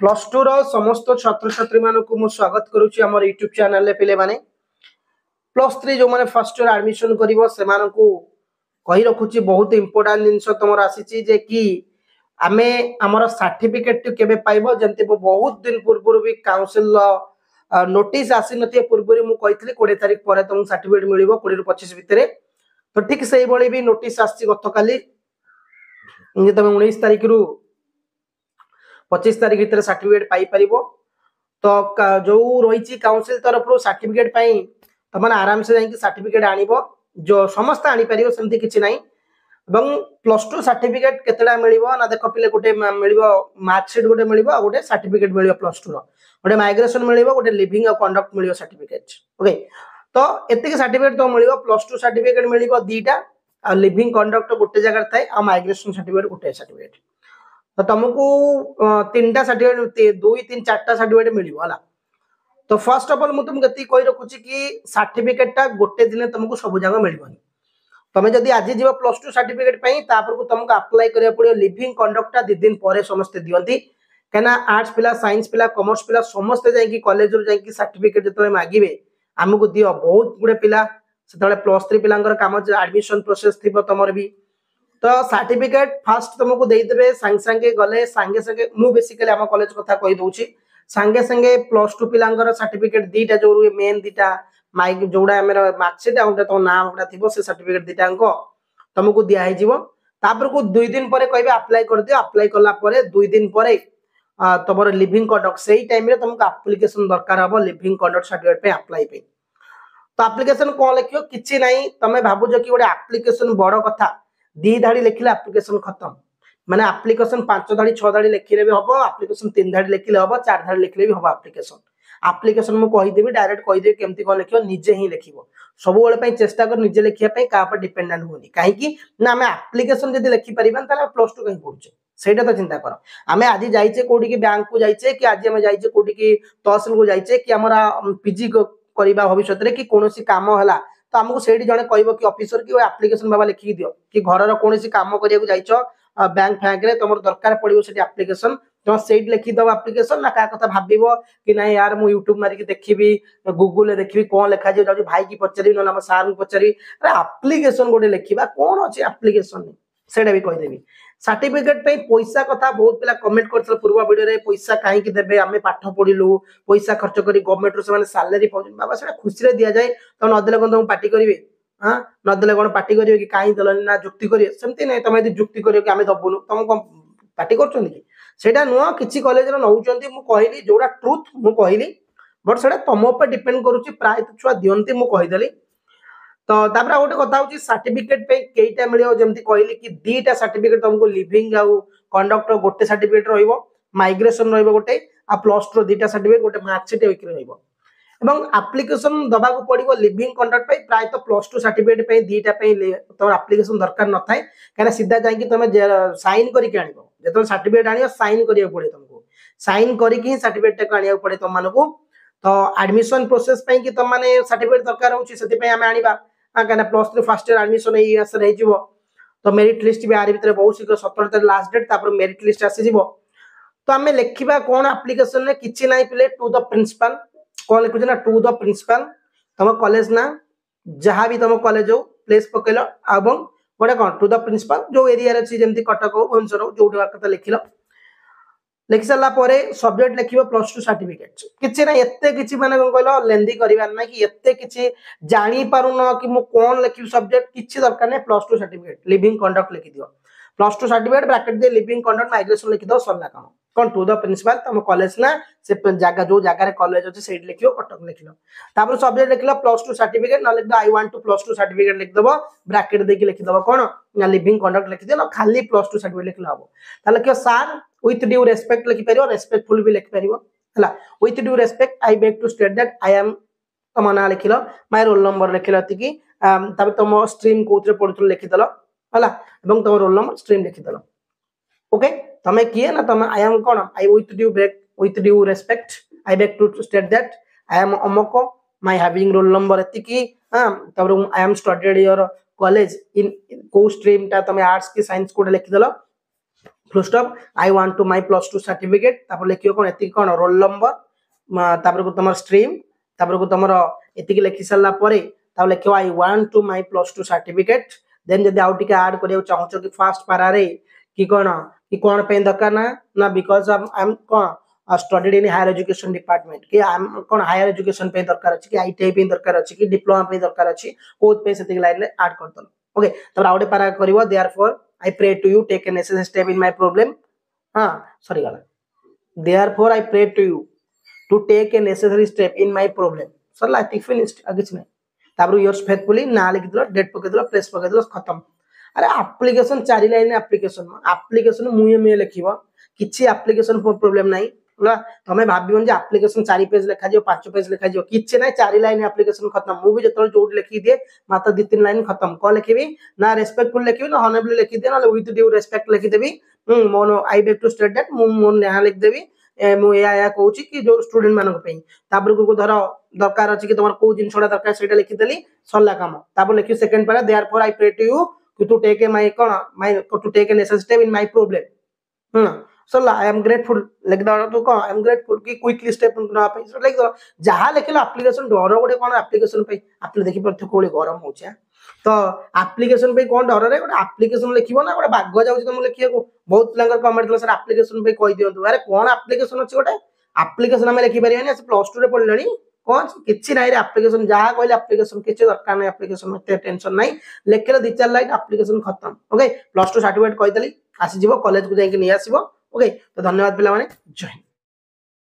plus two रो समस्त छात्र छात्री मानकु मु स्वागत करूची हमर यूट्यूब चैनल ले पिले माने प्लस थ्री जो माने फर्स्ट ईयर एडमिशन करिवो से मानकु कहि रखुची बहुत इंपोर्टेंट जिंस तमर आसीची जे कि आमे हमर सर्टिफिकेट केबे पाइबो जंते बहुत दिन पूर्व भी काउंसिल नोटिस आसी नथि पूर्व मु कहितली 20 तारिख परे तुम सर्टिफिकेट मिलिबो 20 रु 25 भितरे तो ठीक सेही बळी भी नोटिस आसी गतकाली जे तुम 19 तारिख रु 25 तारिख भितर सर्टिफिकेट पाई परिबो तो जो रही काउंसिल तरफ सर्टिफिकेट पाई तमन आराम से जाई सर्टिफिकेट आनिबो जो समस्त आनी परिबो सेमति किछि नाही एवं प्लस टू सर्टिफिकेट केतडा मिलिबो ना देखो पिले गोटे मिलिबो मार्कशीट गोटे मिलिबो गोटे सर्टिफिकेट मिलिबो प्लस टू रो गोटे माइग्रेशन मिलिबो गोटे लिविंग और कंडक्ट मिलिबो सर्टिफिकेट ओके तो एतिक सर्टिफिकेट तो मिलिबो प्लस टू सर्टिफिकेट मिलिबो दीटा आ लिविंग कंडक्ट गोटे जगह थाए आ माइग्रेशन सर्टिफिकेट गोटे सर्टिफिकेट तो तुमको तीनटा सर्टिफिकेट 2 3 4टा सर्टिफिकेट मिलिबो हला तो फर्स्ट ऑफ ऑल मु तुम गति कहि रखुची कि सर्टिफिकेटटा गोटे दिन तुमको सब जगह मिलिबनी तमे जदी आज जीव प्लस टू सर्टिफिकेट पई तापर को तुमको अप्लाई करिया पड़ियो लिविंग कंडक्टटा 2 दिन परे समस्त दियंती केना आर्ट्स पिला साइंस पिला कॉमर्स पिला समस्त जाई कि कॉलेज रो जाई कि सर्टिफिकेट जतले मागिबे हमको दियो बहुत गुडे पिला सेतले प्लस 3 पिलांगर काम एडमिशन प्रोसेस थिबो तमर भी तो सर्टिफिकेट फास्ट तुमको दे देबे संग संगे गले संगे संगे मु बेसिकली हम कॉलेज कथा कहि दोउची संगे संगे प्लस टू पिलांगर सर्टिफिकेट दीटा जो मेन दीटा माइक जोड़ा हमर मार्कशीट आउट तो नाम गुडा थिबो से सर्टिफिकेट दीटा अंक तुमको दिया हे जीवो तापर को 2 दिन परे कहबे अप्लाई कर दियो अप्लाई करला परे 2 दिन परे तमर लिविंग कंडक्ट सेही टाइम रे तुमको एप्लीकेशन दरकार हबो लिविंग कंडक्ट सर्टिफिकेट पे अप्लाई पे तो एप्लीकेशन कोन लिखियो किछि नाही तमे भाबु जो कि गोटे एप्लीकेशन बड़ कथा 2 धाड़ी लिखिले एप्लीकेशन खत्म माने एप्लीकेशन 5 धाड़ी 6 धाड़ी लिखिले भी हबो एप्लीकेशन 3 धाड़ी लिखिले हबो 4 धाड़ी लिखिले भी हबो एप्लीकेशन मु कहि देबी डायरेक्ट कहि देबी केमति कोन लिखियो निजे ही लिखिबो सब बेले पई चेष्टा कर निजे लिखिया पई का पर डिपेंडेंट होनी काहे कि ना हमें एप्लीकेशन जदी लिखि परिबन ताले प्लस 2 कहि पढुचे सेटा तो चिंता करो हमें आज जाइचे कोडी की बैंक को जाइचे कि आज हमें जाइचे कोडी की तहसील को जाइचे कि हमरा पीजी करिबा भविष्य रे कि कोनोसी काम हला तो हमको सेठी जने कहबो कि ऑफिसर कि एप्लीकेशन बाबा लिखि दियो कि घर रो कोनोसी काम करिया को जाइछो बैंक फैंक रे तमर दरकार पड़िबो सेठी एप्लीकेशन तो सेट लिखि दबो एप्लीकेशन ना का कथा भाबिबो कि नहीं यार मु यूट्यूब मारी के देखिबी गूगल ले देखिबी कोन लेखा जे जाउ भाई की पचरी न हम सार को पचरी अरे एप्लीकेशन गोटे लिखिबा कोन अछि एप्लीकेशन सेटा भी कहि देबी सर्टिफिकेट पे पैसा कथा बहुत पिला कमेंट करथल पूर्व वीडियो रे पैसा काहे कि देबे हमें पाठ पढिलु पैसा खर्च करी गवर्नमेंट रो से माने सैलरी पाउ बाबा सेटा खुशी रे दिया जाय तो न देले कोन तुम पार्टी करिवे हां न देले कोन पार्टी करिवे कि काहे दलन ना जुक्ति करिवे सेमति नै तमे यदि जुक्ति करियो कि हमें दबुनु तुम कोन पार्टी करछन कि सेटा नुआ किछि कॉलेज रे नउचंती मु कहली जोडा ट्रुथ मु कहली बट सेटा तम ऊपर डिपेंड करूची प्राय छुआ दियंती मु कहि देली तो तापर गोटे कथा होची सर्टिफिकेट पे केइटा मिलियो जेमति कहली कि दीटा सर्टिफिकेट तुमको लिविंग आ कंडक्ट गोटे सर्टिफिकेट रहइबो माइग्रेशन रहइबो गोटे आ प्लस 2 दीटा सर्टिफिकेट गोटे मार्कशीट विक्री रहइबो एवं एप्लीकेशन दबा को पड़िबो लिविंग कंडक्ट पे प्राय तो प्लस 2 सर्टिफिकेट पे दीटा पे तो एप्लीकेशन दरकार न थाए काना सीधा जाई कि तमे साइन करि के आनिबो जेतो सर्टिफिकेट आनियो साइन करियो पड़े तुमको साइन करि कि सर्टिफिकेट को आनियो पड़े तुम मानको तो एडमिशन प्रोसेस पे कि तुम माने सर्टिफिकेट दरकार होची सेति पे हमें आनिबा कहना प्लस 3 फर्स्ट ईयर एडमिशन एई आस रही जीवो तो मेरिट लिस्ट भी आरि भीतर बहुत शीघ्र 17 तारिख लास्ट डेट तापर मेरिट लिस्ट आसी जीवो तो हमें लिखिबा कोन एप्लीकेशन ने किछि नाही पिले टू द प्रिंसिपल कोन लिखु ना टू द प्रिंसिपल तम कॉलेज ना जहां भी तम कॉलेज हो प्लेस पकेलो एवं गोटे कोन टू द प्रिंसिपल जो एरिया रे छी जेमति कटक हो भुवनेश्वर हो जोटी कथा लिखिलो लिखि साला परे सब्जेक्ट लिखिबो प्लस 2 सर्टिफिकेट किछि ना एत्ते किछि माने कोन कहलो लेंदी करिवार ना कि एत्ते किछि जानि पारु न कि मु कोन लिखि सब्जेक्ट किछि दरकार नै प्लस 2 सर्टिफिकेट लिविंग कंडक्ट लिखि दियो प्लस 2 सर्टिफिकेट ब्रैकेट दे लिविंग कंडक्ट माइग्रेशन लिखि दो सरला काम कोन टू द प्रिंसिपल तम कॉलेज ना से जगह जो जगह रे कॉलेज अछि सेट लिखियो कटक लिखिलो तापर सब्जेक्ट लिखिलो प्लस 2 सर्टिफिकेट न लिख दो आई वांट टू प्लस 2 सर्टिफिकेट लिख दबो ब्रैकेट दे कि लिखि दबो कोन ना लिविंग कंडक्ट लिखि दे न खाली प्लस 2 सर्टिफिकेट लिखलो हबो ताले कि सर with due respect लिखि परियो रेस्पेक्टफुल भी लिखि परियो हला with due respect I beg to state that I am तम ना लिखिलो माय रोल नंबर लिखिलो कि तब तम स्ट्रीम कोथरे पढुतल लिखि दलो हला एवं तम रोल नंबर स्ट्रीम लिखि दलो ओके तमे किए ना तमे I am cone I with due respect I beg to state that I am अमको my having roll number एतिकी तब I am studied your college in को स्ट्रीम ता तमे आर्ट्स की साइंस कोड लिखि दलो full stop I want to my +2 certificate तापर लिखियो कोन एति कोन रोल नंबर तापर को तमर स्ट्रीम तापर को तमर एति लिखि सल्ला परे तापर लिखियो I want to my +2 certificate then जदि आउट के ऐड करियो चाहछो कि फर्स्ट पारा रे कि कोन पे दरकार ना बिकॉज़ आई एम कोन studied in higher education department कि आई एम कोन हायर एजुकेशन पे दरकार अछि कि आईटीआई पे दरकार अछि कि डिप्लोमा पे दरकार अछि कोड पे सेति लाइन ले ऐड कर दल ओके तब आउटे पारा करिवो therefore I pray to you take a necessary step in my problem sorry gala therefore I pray to you to take a necessary step in my problem सरला एतिक finished आगे छ नै तापर योर्स फेथफुली ना लिख दिलो डेट पके दिलो प्लेस पके दिलो खत्म अरे एप्लीकेशन 4 लाइन एप्लीकेशन मुए में लिखिबो किछि एप्लीकेशन प्रॉब्लम नाही होला तमे भाबियोन जे एप्लीकेशन 4 पेज लिखा जियो 5 पेज लिखा जियो किछि नाही 4 लाइन एप्लीकेशन खत्म मु भी जतल जोड लिखि दे मात्र 2-3 लाइन खत्म को लिखिबी ना रेस्पेक्टफुल लिखिबी ना हॉनेबल लिखि दे ना विथ ड्यू रेस्पेक्ट लिखि देबी मोन I beg to state that मु मोन यहां लिख देबी मु या कहूची कि जो स्टूडेंट मानक पे तापर को धर दरकार अछि कि तमर को जिनसडा दरकार सेटा लिखि देली सरला काम तापर लिखि second para therefore I pray to you to take a my to take a necessary step in my problem so I am grateful like the to I am grateful कि quickly step ना पे so like जहां लिखलो application डर गोटे कोन application पे आपले देखि प्रत्यक्ष कोली गरम होचे तो एप्लीकेशन पे कोन डर रे गोटे एप्लीकेशन लिखिबो ना गोटे बाग जाउछ तुम लिखिया को बहुत लंगर कमेंट सर एप्लीकेशन पे कहि दियंतु अरे कोन एप्लीकेशन अछि गोटे एप्लीकेशन हम लिखि परियानी +2 रे पढलणी कौन किछि नाही रे एप्लीकेशन जहां कहले एप्लीकेशन किछि दरकार नाही एप्लीकेशन में टेंशन नाही लेखले 2-4 लाइन एप्लीकेशन खत्म ओके +2 सर्टिफिकेट कहि देली आसी जीवो कॉलेज को जाई के नि आसीबो ओके तो धन्यवाद पिला माने जय